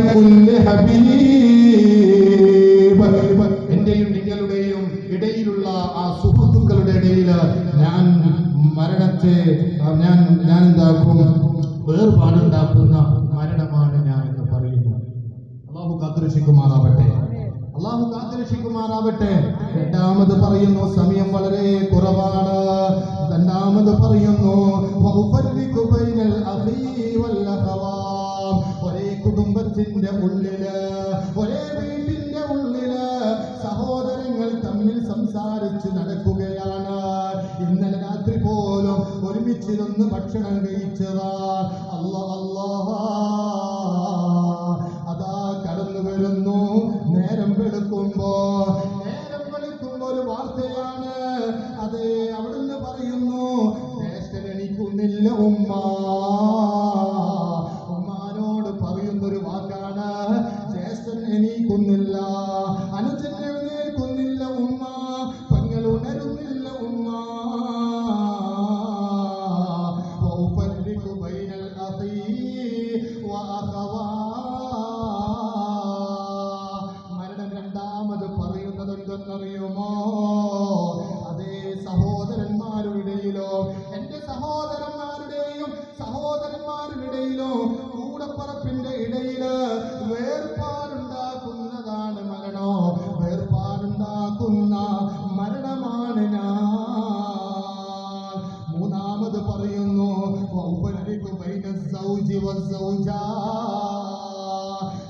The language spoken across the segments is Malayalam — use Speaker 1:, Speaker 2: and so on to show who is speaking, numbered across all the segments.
Speaker 1: കുല്ലി ഹബീബ്, എന്റെയും നിങ്ങളുടെയും ഇടയിലുള്ള ആ സുഹൃത്തുക്കളുടെ ഇടയിൽ ഞാൻ മരണത്തെ ഞാൻ എന്താക്കും, വേർപാടുണ്ടാക്കുന്ന മരണമാണ് ഞാൻ എന്ന് പറയുന്നു. അല്ലാഹു കാത്തുരക്ഷിക്കുമാറാവട്ടെ, അല്ലാഹു കാത്തുരക്ഷിക്കുമാറാവട്ടെ. രണ്ടാമത് പറയുന്നു, സമയം വളരെ കുറവാണ്. രണ്ടാമത് പറയുന്നു, ഒരേ കുടുംബത്തിന്റെ ഉള്ളില്, ഒരേ വീട്ടിന്റെ ഉള്ളില് സഹോദരങ്ങൾ തമ്മിൽ സംസാരിച്ച് നടക്കുകയാണ്. ഇന്നലെ രാത്രി പോലും ഒരുമിച്ചിരുന്ന് ഭക്ഷണം കഴിച്ചതാ. അതാ കടന്നു വരുന്നു. നേരം വെളുക്കുമ്പോ ഒരു വാർത്തയാണ്. അത് അവിടുന്ന് പറയുന്നു, ജ്യേഷ്ഠൻ എണീക്കുന്നില്ല ഉമ്മ. ഉമ്മാനോട് പറയുന്നൊരു വാക്കാണ്, ജ്യേഷ്ഠൻ എണീക്കുന്നില്ല, അനുജൻ എഴുന്നേൽക്കുന്നില്ല ഉമ്മ, പെങ്ങൾ ഉണരുന്നില്ല ഉമ്മ. മരണം രണ്ടാമത് പറയുന്നത് എന്തെന്നറിയുമോ? അതേ സഹോദരന്മാരുടെയിലോ, എന്റെ സഹോദരന്മാരുടെയിലോ കൂടപ്പറപ്പിന്റെ ഇടയില് വേർപാടുണ്ടാക്കുന്നതാണ് മരണോ, വേർപാടുണ്ടാക്കുന്ന മരണമാണ് ഞാൻ. മൂന്നാമത് പറയുന്നു,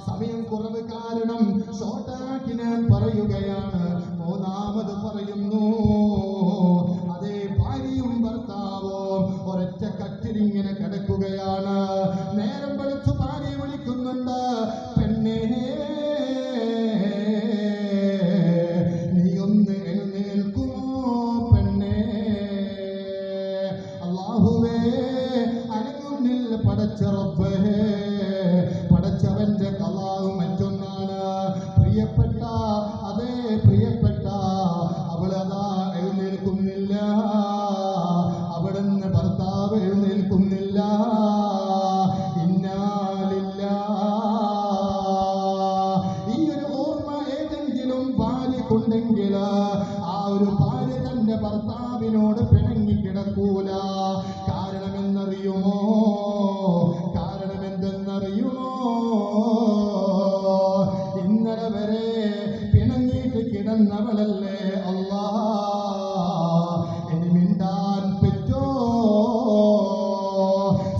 Speaker 1: സമയം കുറവ് കാരണം ഷോർട്ടാക്കി ഞാൻ പറയുകയാണ്. മൂന്നാമത് പറയുന്നു, അതേ ഭാര്യയും ഭർത്താവും ഒരൊറ്റ കട്ടിലിങ്ങനെ കിടക്കുകയാണ്. നേരം വെളുത്തു ഭാര്യ വിളിക്കുന്നുണ്ട്, പെണ്ണേ നീ ഒന്ന് എഴുന്നേൽക്കുമോ പെണ്ണേ? അല്ലാഹുവേ അനങ്ങുന്നില്ല പടച്ച റബ്ബേ. പടച്ചവന്റെ ഖലാഉം മറ്റൊന്നാണ്. പ്രിയപ്പെട്ട അവളതാ എഴുന്നേൽക്കുന്നില്ല, അവിടുന്ന് ഭർത്താവ് എഴുന്നേൽക്കുന്നില്ല. ഈ ഒരു ഓർമ്മ ഏതെങ്കിലും ഭാര്യക്കുണ്ടെങ്കിൽ ആ ഒരു ഭാര്യ തന്റെ ഭർത്താവിനോട് പിണങ്ങി കിടക്കൂല. കാരണമെന്തെന്നറിയുമോ? ഇന്നലെ വരെ പിണങ്ങിയിട്ട് കിടന്നവളല്ലേ അല്ലാ, ഇനി മിണ്ടാൻ പറ്റോ?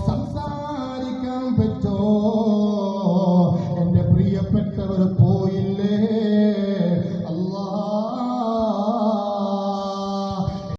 Speaker 1: സംസാരിക്കാൻ പറ്റോ? എന്റെ പ്രിയപ്പെട്ടവർ